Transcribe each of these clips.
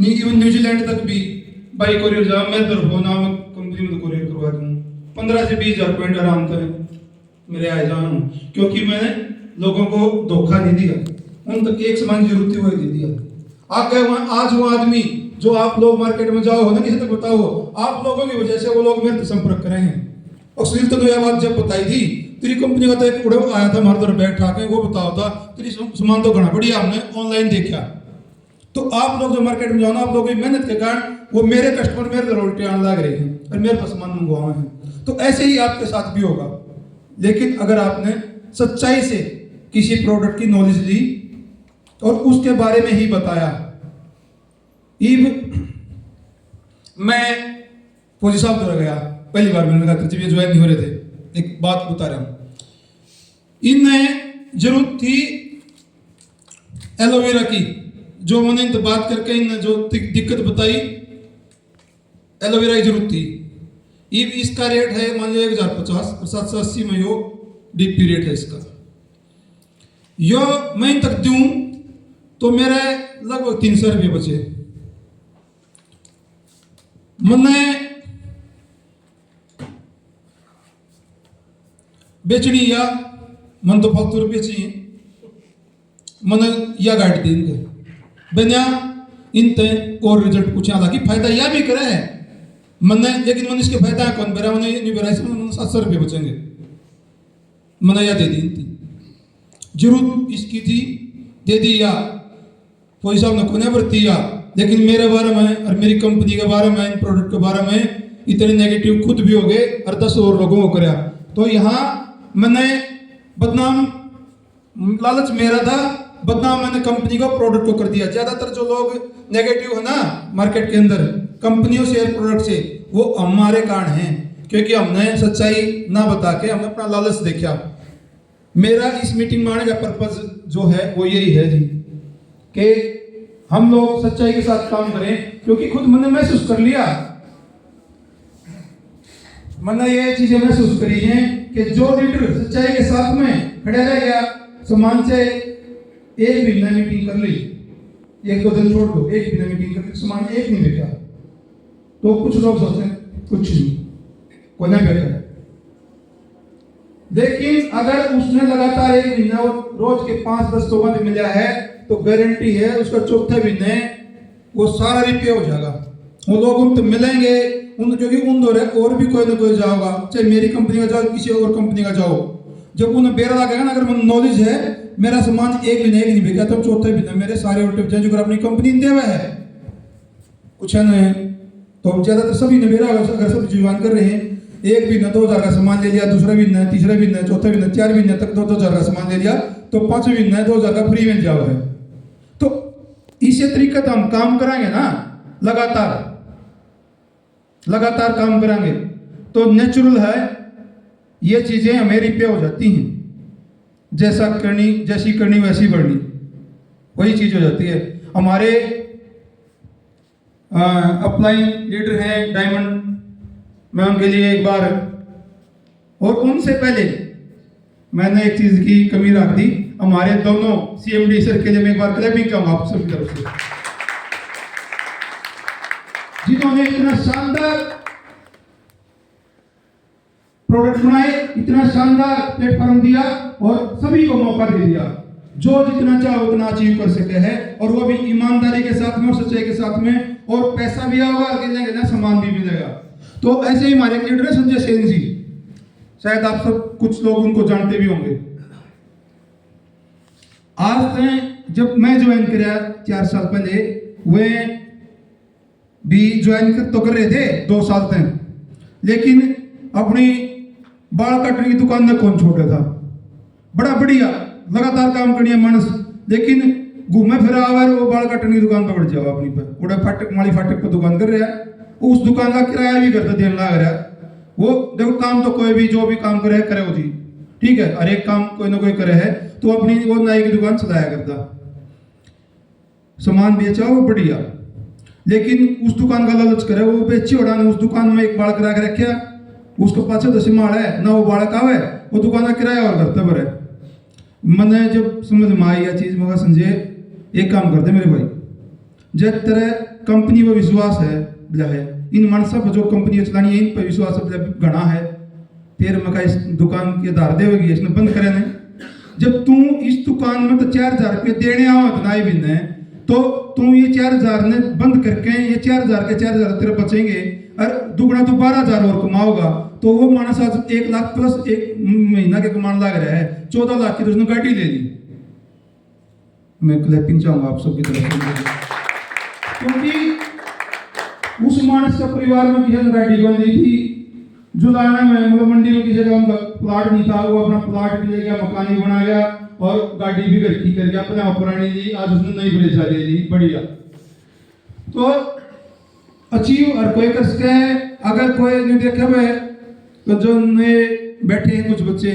Even New Zealand तक भी by courier जाओ, मैं तरफ हो ना मैं कंपनी में कोरियर करवा दूँ, 15 से 20 हज़ार पॉइंट आराम से मेरे आए जाऊँ, क्योंकि मैंने लोगों को धोखा नहीं दिया, उन तक एक समान जरूरत थी वही दे दिया। आगे आज वो आदमी जो आप लोग मार्केट में जाओ हो ना, किसी तक बताओ, आप लोगों की वजह से वो लोग मेरे से संपर्क करे हैं। और सुनील तो यह बात जब बताई थी, तेरी कंपनी का तो एक उड़े आया था हमारे तरफ बैठ के, वो बताओ था तेरी सामान तो घना बढ़िया हमने ऑनलाइन देखा। तो आप लोग जो मार्केट में जाओ ना, आप लोगों की मेहनत के कारण वो मेरे कस्टमर मेरे तरफ उल्टे आने लग रहे हैं और मेरे पास सामान मंगवाए हैं। तो ऐसे ही आपके साथ भी होगा। लेकिन अगर आपने सच्चाई से किसी प्रोडक्ट की नॉलेज ली और उसके बारे में ही बताया। मैं फौजी साहब द्वारा गया पहली बार, मैंने कहा जब ये ज्वाइन नहीं हो रहे थे, एक बात बता रहा हूं। इन्हें जरूरत थी एलोवेरा की, जो मैंने इनसे बात करके इन जो दिक्कत बताई, एलोवेरा की जरूरत थी। इसका रेट है मान लो 1050 और 780 में यो डीपी रेट है इसका। यो मैं तक दूं तो मेरे लगभग 300 रुपये बचे। मैंने बेचनी या मन तो फालतू रुपये चाहिए, मैंने या गाइड दी इनके बिना इनते और रिजल्ट कुछ हालांकि फायदा यह भी करे है मैंने, लेकिन मैंने इसके फायदा है कौन बेरा, मैंने नहीं बेरा, इसमें 700 रुपये बचेंगे। मैंने यह दे दी थी, जरूर इसकी थी, दे दी या कोई साहब ने कोने बरती या, लेकिन मेरे बारे में और मेरी कंपनी के बारे में, इन प्रोडक्ट के बारे में इतने नेगेटिव खुद भी हो गए और 10 और लोगों को कराया। तो यहाँ मैंने बदनाम, लालच मेरा था, बदनाम मैंने कंपनी को प्रोडक्ट को कर दिया। ज्यादातर जो लोग नेगेटिव है ना मार्केट के अंदर कंपनियों से और प्रोडक्ट से, वो हमारे कारण हैं, क्योंकि हमने सच्चाई ना बता के हमने अपना लालच देखा। मेरा इस मीटिंग में आने का पर्पज जो है वो यही है जी, कि हम लोग सच्चाई के साथ काम करें, क्योंकि खुद मैंने महसूस कर लिया, मैंने ये चीजें महसूस करी हैं कि जो लीडर सच्चाई के साथ में खड़े रह गया, सामान से एक भी नई मीटिंग कर ली, एक दो दिन छोड़ दो, एक भी नई मीटिंग कर ली, सामान एक नहीं बेचा, तो कुछ लोग सोचते हैं कुछ नहीं, कोई नहीं बेचा है। लेकिन अगर उसने लगातार एक महीना रोज के 5-10 लोगों से मिला है, तो गारंटी है उसका चौथे महीने वो सारा रिपेयर हो जाएगा। वो लोग उन मिलेंगे, उन क्योंकि उन दौरे और भी कोई ना कोई जाओगा, चाहे मेरी कंपनी का जाओ, किसी और कंपनी का जाओ, जब उन्हें बेरा लगेगा ना, अगर मुझे नॉलेज है मेरा सामान एक भी नहीं बिका, तो चौथे महीने मेरे सारे उल्टे बचे जो अपनी कंपनी ने दिया है कुछ है ना। तो ज्यादातर सभी ने मेरा अगर सब जीवन कर रहे हैं, एक महीना 2000 का सामान ले लिया, दूसरा महीना, तीसरा महीना, चौथा महीना, 4 महीने तक 2000 का सामान ले लिया, तो 5वें महीना 2000 का फ्री मिल जाओ है। तो इसी तरीके से हम काम कराएंगे ना, लगातार काम कराएंगे, तो नेचुरल है ये चीजें हमें रिपेयर हो जाती हैं। जैसी करनी वैसी बढ़नी, वही चीज हो जाती है। हमारे अपलाइन लीडर हैं डायमंड, मैं उनके लिए एक बार, और उनसे पहले मैंने एक चीज की कमी रख दी, हमारे दोनों सीएमडी सर के लिए मैं एक बार क्लैपिंग चाहूंगा आप सबकी तरफ से, जिन्होंने इतना शानदार प्रोडक्ट बनाए, इतना शानदार प्लेटफॉर्म दिया और सभी को मौका दे दिया, जो जितना चाहे उतना अचीव कर सके है, और वो भी ईमानदारी के साथ में और सच्चाई के साथ में, और पैसा भी आएगा ना, सामान भी मिलेगा। तो ऐसे ही हमारे लीडर है संजय सेन जी, शायद आप सब कुछ लोग उनको जानते भी होंगे। आज से जब मैं ज्वाइन किया 4 साल पहले, वे भी ज्वाइन तो कर रहे थे 2 साल तक, लेकिन अपनी बाल काटने की दुकान में कौन छोड़ था, बड़ा बढ़िया लगातार काम करनी है मानस, लेकिन घूमे फिरा आवा वो बाल काटने की दुकान पर बढ़ जाओ अपनी पर, उड़ा फाटक माली फाटक पर दुकान कर रहा है, उस दुकान का किराया भी करता देने लग रहा है। वो देखो काम तो कोई भी जो भी काम करे वो जी ठीक है, हर एक काम कोई ना कोई करे है, तो अपनी वो नाई की दुकान सदाया करता, सामान बेचा वो बढ़िया, लेकिन उस दुकान का लालच करे, वो बेची उड़ाने उस दुकान में एक बाल करा के रखे, उसके पाछे 10 माल है ना, वो बालक आवे, वो दुकान का किराया और करते भरे। मैंने जब समझ में आई यह चीज, मगर संजय एक काम करते मेरे भाई, जब तेरे कंपनी पर विश्वास है बिला है, इन मानसा पर जो कंपनी चलानी है इन पर विश्वास घना है, फिर मैं इस दुकान के आधार देगी इसने बंद करे ने। जब तू इस दुकान में तो 4,000 रुपये देने आवत ना ही बिन तो तू ये 4,000 ने बंद करके ये 4,000 के 4,000 तेरे बचेंगे और दुगना तो 12,000 और कमाओगा, तो वो मानस आज 1 लाख प्लस एक महीना के कमाने लग रहा है, 14 लाख की तो उसने गाड़ी ले ली। मैं क्लैपिंग चाहूंगा आप सबकी तरफ से, क्योंकि उस मानस का परिवार में किसी गाड़ी बन रही थी जुलाना में, मतलब मंडी में किसी का प्लाट नहीं था, वो अपना प्लाट भी ले गया, मकान भी बना गया और गाड़ी भी घर की कर गया, अपने पुरानी ली, आज उसने नई बड़ी सा ले ली, बढ़िया। तो अचीव और कोई कर सके, अगर कोई नहीं देखे हुए तो जो नए बैठे हैं कुछ बच्चे,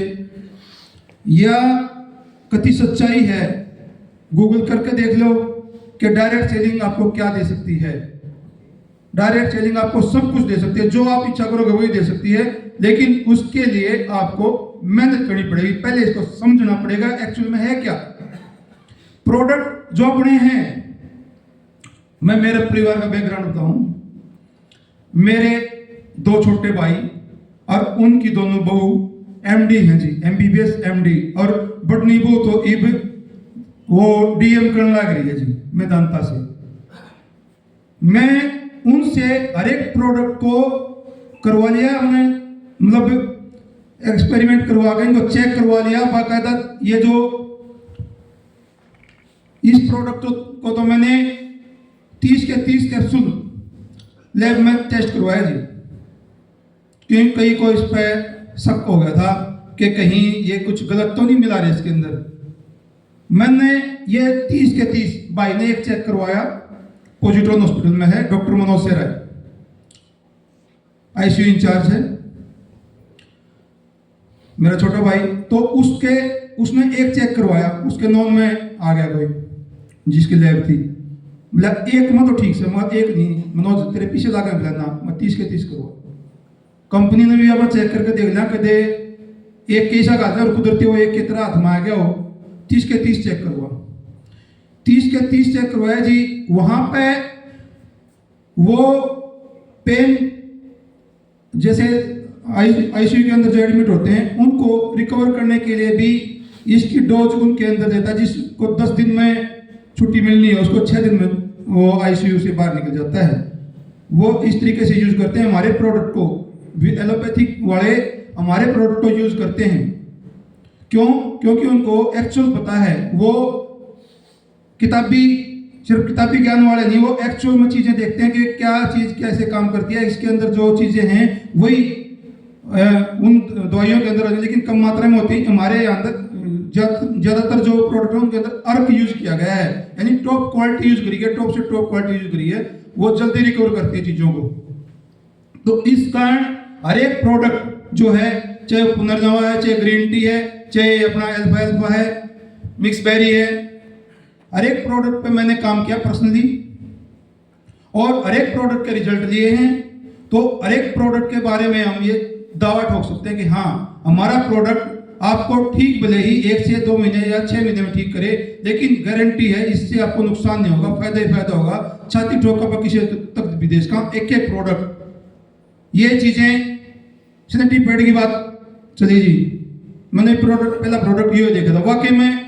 या कति सच्चाई है गूगल करके देख लो कि डायरेक्ट सेलिंग आपको क्या दे सकती है। डायरेक्ट सेलिंग आपको सब कुछ दे सकती है, जो आप इच्छा करोगे वही दे सकती है, लेकिन उसके लिए आपको मेहनत करनी पड़ेगी, पहले इसको समझना पड़ेगा एक्चुअल में है क्या। प्रोडक्ट जो अपने हैं, मैं मेरे परिवार का बैकग्राउंड बताऊं, मेरे 2 छोटे भाई और उनकी दोनों बहू एमडी हैं जी, एमबीबीएस एमडी, और बड़नी बहू तो इब वो डीएम करने लग रही है जी मैदानता से। मैं उनसे हर एक प्रोडक्ट को करवा लिया, हमने मतलब एक्सपेरिमेंट करवा के इनको चेक करवा लिया बाकायदा। ये जो इस प्रोडक्ट को तो मैंने 30 के 30 कैप्सूल लैब में टेस्ट करवाया जी, क्योंकि कई को इस पर शक हो गया था कि कहीं ये कुछ गलत तो नहीं मिला रहे इसके अंदर। मैंने ये 30 के 30 भाई ने एक चेक करवाया, पॉजिट्रॉन हॉस्पिटल में है, डॉक्टर मनोज सेरा है, आईसीयू इंचार्ज है मेरा छोटा भाई। तो उसने एक चेक करवाया, उसके नॉन में आ गया कोई जिसकी लैब थी, बोला एक में तो ठीक से, मगर एक नहीं मनोज तेरे पीछे लगा, बोला ना मैं 30 के 30 करवा। कंपनी ने भी अब चेक करके देख लिया कि एक कैसा गाता और कुदरती वो एक की तरह हाथ में आ गया हो, 30 के 30 चेक करवा। 30 के 30 चेक करवाया जी। वहां पे वो पेन जैसे आईसीयू के अंदर जो एडमिट होते हैं उनको रिकवर करने के लिए भी इसकी डोज उनके अंदर देता है। जिसको 10 दिन में छुट्टी मिलनी है उसको 6 दिन में वो आईसीयू से बाहर निकल जाता है। वो इस तरीके से यूज करते हैं हमारे प्रोडक्ट को, एलोपैथिक वाले हमारे प्रोडक्ट को यूज करते हैं। क्यों? क्योंकि उनको एक्चुअल पता है, वो सिर्फ किताबी ज्ञान वाले नहीं, वो एक्चुअल में चीजें देखते हैं कि क्या चीज कैसे काम करती है, इसके अंदर जो चीजें हैं वही उन दवाइयों के अंदर, लेकिन कम मात्रा में होती है। हमारे अंदर ज्यादातर जो प्रोडक्ट है उनके अंदर अर्क यूज किया गया है, यानी टॉप क्वालिटी यूज करी है, टॉप से टॉप क्वालिटी यूज करी है, वो जल्दी रिकवर करती है चीजों को। तो इस कारण हर एक प्रोडक्ट जो है, चाहे पुनर्नवा है, चाहे ग्रीन टी है, चाहे अपना अल्फा अल्फा है, मिक्स बेरी है, हर एक प्रोडक्ट पे मैंने काम किया पर्सनली और हर एक प्रोडक्ट के रिजल्ट लिए हैं। तो हर एक प्रोडक्ट के बारे में हम ये दावा ठोक सकते हैं कि हाँ हमारा प्रोडक्ट आपको ठीक भले ही 1 से 2 महीने या 6 महीने में ठीक करे, लेकिन गारंटी है इससे आपको नुकसान नहीं होगा, फायदा ही फायदा होगा। छाती ठोका पर किसी तक विदेश का एक एक प्रोडक्ट, ये चीजें सैनिटरी पैड की बात चली जी। मैंने पहला प्रोडक्ट ये देखा था, वाकई में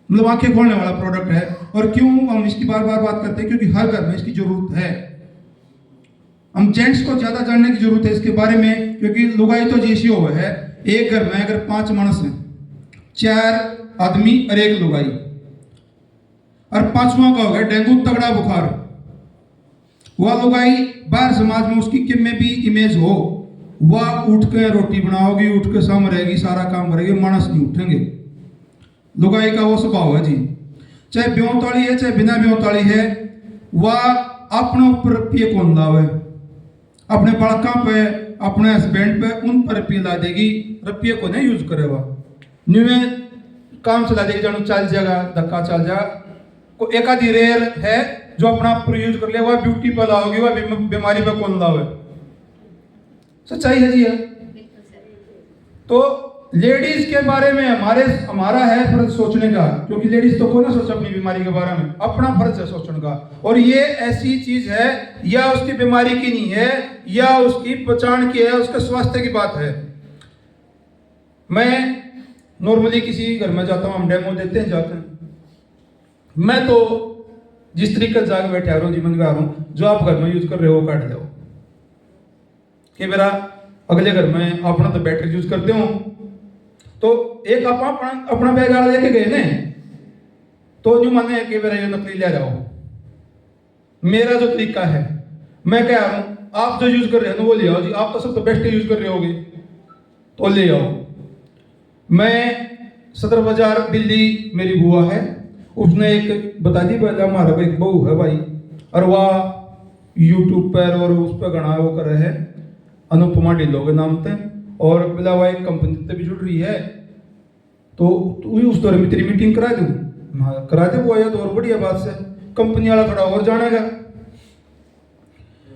मतलब आंखें खोलने वाला प्रोडक्ट है। और क्यों हम इसकी बार बार बात करते हैं? क्योंकि हर घर में इसकी जरूरत है। हम जेंट्स को ज्यादा जानने की जरूरत है इसके बारे में, क्योंकि लुगाई तो जैसी हो है, एक घर में अगर 5 मानस हैं, 4 आदमी और 1 लुगाई, और 5वां का हो गया डेंगू तगड़ा बुखार, वह लुगाई बाहर समाज में उसकी किम में भी इमेज हो, वह उठ के रोटी बनाओगी, उठ के साम रहेगी, सारा काम करेगी, मानस नहीं उठेंगे। लुगाई का वो स्वभाव है जी, चाहे ब्योताली है चाहे बिना ब्योताली है, वह अपने ऊपर रुपये कौन लावे, अपने बड़का पे, अपने हस्बैंड पे, उन पर रुपये ला देगी, रुपये को नहीं यूज करेगा, न्यू काम चला देगी, जानो चल जाएगा, धक्का चल जाएगा। को एक आधी रेयर है जो अपना ऊपर यूज कर ले, वह ब्यूटी पर लाओगी, वह बीमारी पे कौन लावे। सच्चाई है जी है। तो लेडीज के बारे में हमारा है फर्ज सोचने का, क्योंकि लेडीज तो को ना सोच अपनी बीमारी के बारे में, अपना फर्ज है सोचने का। और ये ऐसी चीज है या उसकी बीमारी की नहीं है या उसकी पहचान की है, उसके स्वास्थ्य की बात है। मैं नॉर्मली किसी घर में जाता हूँ, हम डेमो देते हैं, जाते हैं, मैं तो जिस तरीके से जाके बैठे आ रहा हूँ, जीवन का आ रहा हूँ, जो आप घर में यूज कर रहे हो काट जाओ कि मेरा अगले घर में अपना तो बैटरी यूज करते हो, तो एक आप अपना बैग आला लेके गए ने, तो जो माने कि मेरा ये नकली ले जाओ। मेरा जो तरीका है, मैं कह रहा हूँ आप जो यूज कर रहे हो वो ले आओ जी, आप तो सब तो बेस्ट यूज कर रहे होगे तो ले आओ। मैं सदर बाजार दिल्ली, मेरी बुआ है, उसने एक बता दी, हमारा एक बहू है भाई, और वह यूट्यूब पर और उस पर गाना वो कर रहे हैं, अनुपमा ढिल्लो के नाम से, और बोला वह एक कंपनी से भी जुड़ रही है, तो उस दौर में तेरी मीटिंग करा दूँ, करा दे वो, या तो और बढ़िया बात से, कंपनी वाला थोड़ा और जानेगा।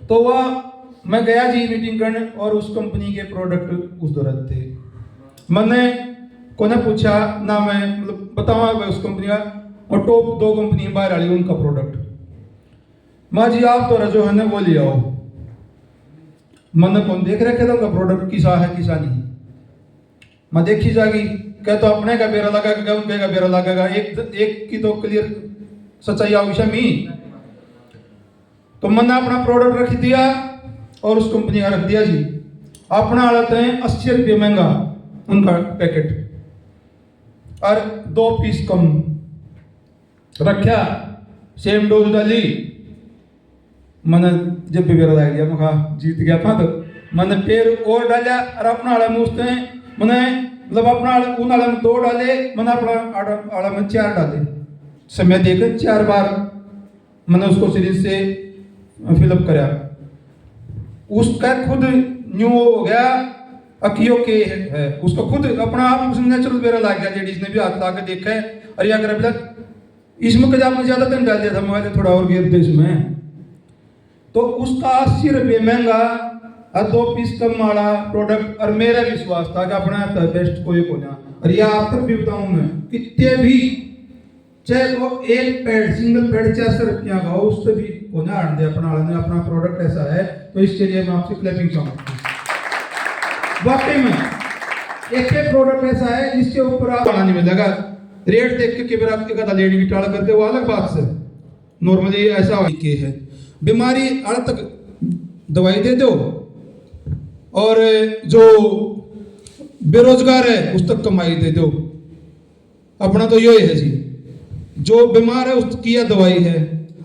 तो वह मैं गया जी मीटिंग करने, और उस कंपनी के प्रोडक्ट उस दौरान थे। मैंने कोने पूछा ना, मैं मतलब बताऊँ उस कंपनी का, और टॉप 2 कंपनी बाहर वाली उनका प्रोडक्ट, माँ जी आप तो जो है ना वो ले आओ। मैंने कौन देख रखे था उनका प्रोडक्ट किसा है किसा नहीं, मैं देखी जागी, कह तो अपने का बेरा लगेगा, उनके का बेरा लगेगा, एक की तो क्लियर सच्चाई आ विषय में। तो मैंने अपना प्रोडक्ट रख दिया और उस कंपनी का रख दिया जी, अपना आते हैं 80 रुपये महंगा उनका पैकेट, और 2 पीस कम रखा, सेम डोज डाली। मैंने जब भी बेरा लग गया, मैं कहा जीत गया था, तो मैंने फिर और डाला, और अपना आड़ा में उसने मैंने मतलब अपना उन आड़ा में 2 डाले, मैंने अपना आड़ा में 4 डाले, समय देकर 4 बार मैंने उसको सीरीज से फिलअप करा। उसका खुद न्यू हो गया, अकियो के है, उसका खुद अपना आप उसने नेचुरल बेरा लग गया। लेडीज ने भी हाथ ला के देखा है, और या कर इसमें कभी आपने ज्यादा दिन डाल दिया था, मैं थोड़ा और गिर दे इसमें, तो उसका 80 रुपये महंगा और 2 पीस कम वाला प्रोडक्ट, और मेरा विश्वास था कि अपना बेस्ट कोई को ना। और यह आप तक भी बताऊं मैं, कितने भी चाहे वो एक पैड सिंगल पैड 400 रुपया का हो, उससे भी को ना आड़ दे अपना प्रोडक्ट ऐसा है। तो इसके लिए मैं आपसे क्लैपिंग चाहूंगा। वाकई में एक प्रोडक्ट ऐसा है जिसके ऊपर आप नहीं मिलेगा, रेट देख के केवल आपके कदा लेडी की टाड़ा करते वो अलग बात से, नॉर्मली ऐसा के है। बीमारी अड़ तक दवाई दे दो, और जो बेरोजगार है उस तक कमाई दे दो। अपना तो यही है जी, जो बीमार है उसकी यह दवाई है,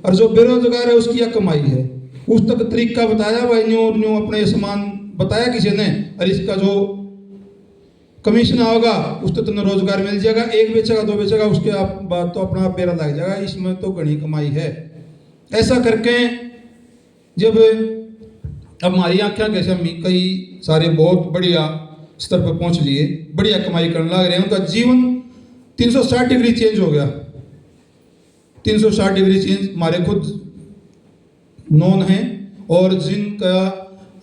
और जो बेरोजगार है उसकी यह कमाई है। उस तक तरीका बताया भाई, न्यू अपने सामान बताया किसी ने, और इसका जो कमीशन आओगा उस तक तुम्हें रोजगार मिल जाएगा। 1 बेचेगा 2 बेचेगा, उसके बाद तो अपना बेरा लग जाएगा, इसमें तो घनी कमाई है। ऐसा करके जब अब हमारी आंखें कैसे हम कई सारे बहुत बढ़िया स्तर पर पहुंच लिए, बढ़िया कमाई करने लग रहे हैं, उनका जीवन 360 डिग्री चेंज हो गया। 360 डिग्री चेंज हमारे खुद नॉन है, और जिनका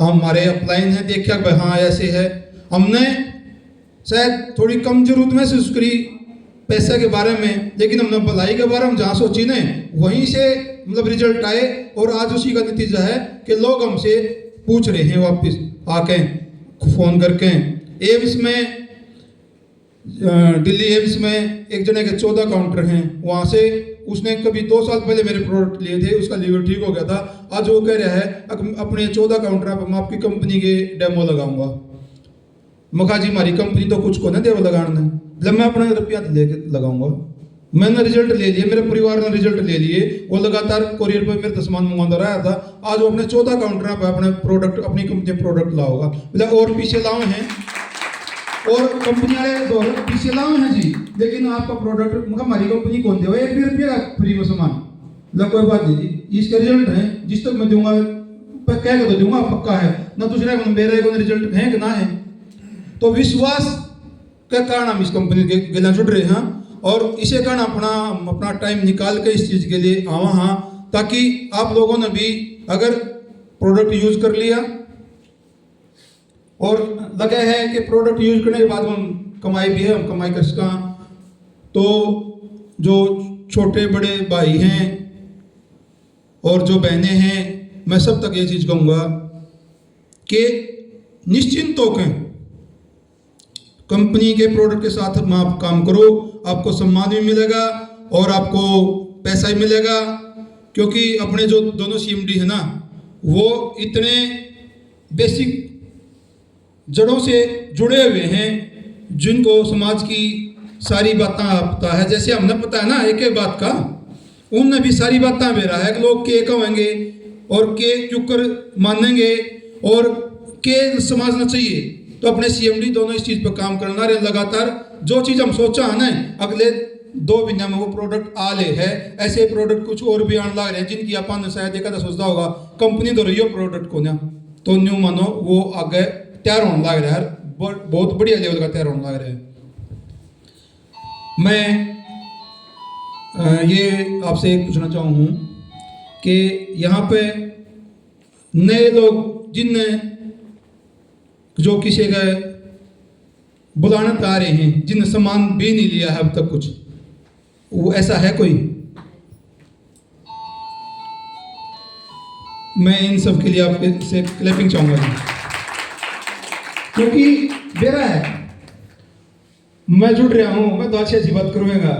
हमारे अपलाइन है, देखा भाई हाँ ऐसे है। हमने शायद थोड़ी कम जरूरत महसूस करी पैसे के बारे में, लेकिन हमने भलाई के बारे में जहाँ सोची ने वहीं से मतलब रिजल्ट आए, और आज उसी का नतीजा है कि लोग हमसे पूछ रहे हैं वापस आके फोन करके। एम्स में दिल्ली एम्स में एक जने के 14 काउंटर हैं, वहाँ से उसने कभी 2 साल पहले मेरे प्रोडक्ट लिए थे, उसका लीवर ठीक हो गया था। आज वो कह रहा है अपने 14 काउंटर पर मैं आपकी कंपनी के डेमो लगाऊंगा। मखा जी हमारी कंपनी तो कुछ को ना देव लगाने, जब मैं अपने रुपया लेके लगाऊंगा। मैंने रिजल्ट ले लिए, मेरे परिवार ने रिजल्ट ले लिए, वो लगातार कोरियर पर मेरे सामान मंगवाता रहा था। आज वो अपने 14 काउंटर पर अपने प्रोडक्ट अपनी कंपनी प्रोडक्ट लाओगा, मतलब और पीछे लाओ हैं, और कंपनी वाले पीछे लाओ हैं जी, लेकिन आपका प्रोडक्ट मतलब हमारी कंपनी कौन देगा 1 रुपया फ्री में सामान, मतलब कोई बात नहीं जी। इसका रिजल्ट है जिस तक मैं दूंगा कह तो दूंगा पक्का है ना, दूसरे मेरा को रिजल्ट है कि ना है। तो विश्वास के कारण हम इस कंपनी के गला जुड़ रहे हैं, और इसे कारण अपना टाइम निकाल के इस चीज़ के लिए आवा हाँ, ताकि आप लोगों ने भी अगर प्रोडक्ट यूज कर लिया और लगे है कि प्रोडक्ट यूज करने के बाद हम कमाई भी है, हम कमाई कर सका। तो जो छोटे बड़े भाई हैं और जो बहनें हैं, मैं सब तक ये चीज़ कहूँगा कि निश्चिंत होकर कंपनी के प्रोडक्ट के साथ आप काम करो, आपको सम्मान भी मिलेगा और आपको पैसा भी मिलेगा। क्योंकि अपने जो दोनों CMD है ना, वो इतने बेसिक जड़ों से जुड़े हुए हैं जिनको समाज की सारी बातें पता है। जैसे हमने पता है ना एक एक बात का, उनने भी सारी बातें बेरा है कि लोग के कहेंगे और के क्यों कर मानेंगे और के समझना चाहिए। तो अपने CMD दोनों इस चीज़ पर काम करना रहे लगातार। जो चीज़ हम सोचा है ना, अगले 2 महीने में वो प्रोडक्ट आ ले है। ऐसे प्रोडक्ट कुछ और भी आने लग रहे हैं जिनकी अपन शायद देखा था, सोचता होगा कंपनी तो रही हो प्रोडक्ट को ना, तो न्यू मानो वो आगे तैयार होने लग रहा है, बहुत बढ़िया लेवल का तैयार होने लग रहा है। मैं ये आपसे एक पूछना चाहूँ कि यहाँ पे नए लोग जिनने जो किसी का बुलाना आ रहे हैं, जिनने सामान भी नहीं लिया है अब तक कुछ, वो ऐसा है कोई? मैं इन सब के लिए आपके से क्लैपिंग चाहूँगा, क्योंकि मेरा है, मैं जुड़ रहा हूँ, मैं तो अच्छी बात करूँगा,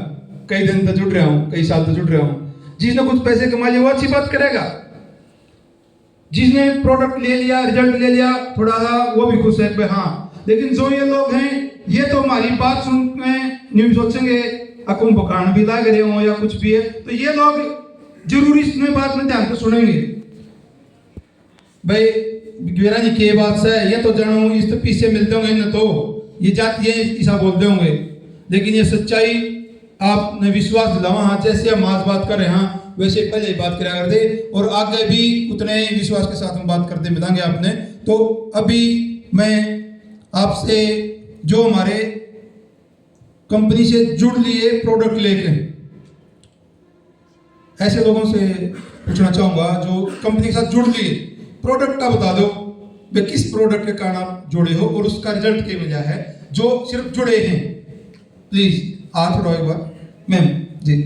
कई दिन तक जुड़ रहा हूँ, कई साल तक जुड़ रहा हूँ। जिसने कुछ पैसे कमा लिए वो अच्छी बात करेगा, जिसने प्रोडक्ट ले लिया, रिजल्ट ले लिया, थोड़ा सा वो भी खुश है हाँ। लेकिन जो ये लोग हैं, ये तो हमारी बात सुन में न्यू सोचेंगे अकुम बकान भी लाग रहे हो या कुछ भी है, तो ये लोग जरूरी इसमें बात में ध्यान से सुनेंगे। भाई मेरा जी के बात से ये तो जानो इस तो पीछे मिलते होंगे न, तो ये जाती है ऐसा बोलते होंगे, लेकिन ये सच्चाई आपने विश्वास दिलावा। हाँ, जैसे हम आज बात कर रहे हैं वैसे पहले ही बात करा करते और आगे भी उतने विश्वास के साथ हम बात करते मिलेंगे आपने। तो अभी मैं आपसे जो हमारे कंपनी से जुड़ लिए प्रोडक्ट लेके ऐसे लोगों से पूछना चाहूँगा जो कंपनी के साथ जुड़ लिए, प्रोडक्ट का बता दो वे किस प्रोडक्ट के कारण आप जुड़े हो और उसका रिजल्ट क्या मिला है। जो सिर्फ जुड़े हैं प्लीज हाथ उठाओ एक बार। मैम जी।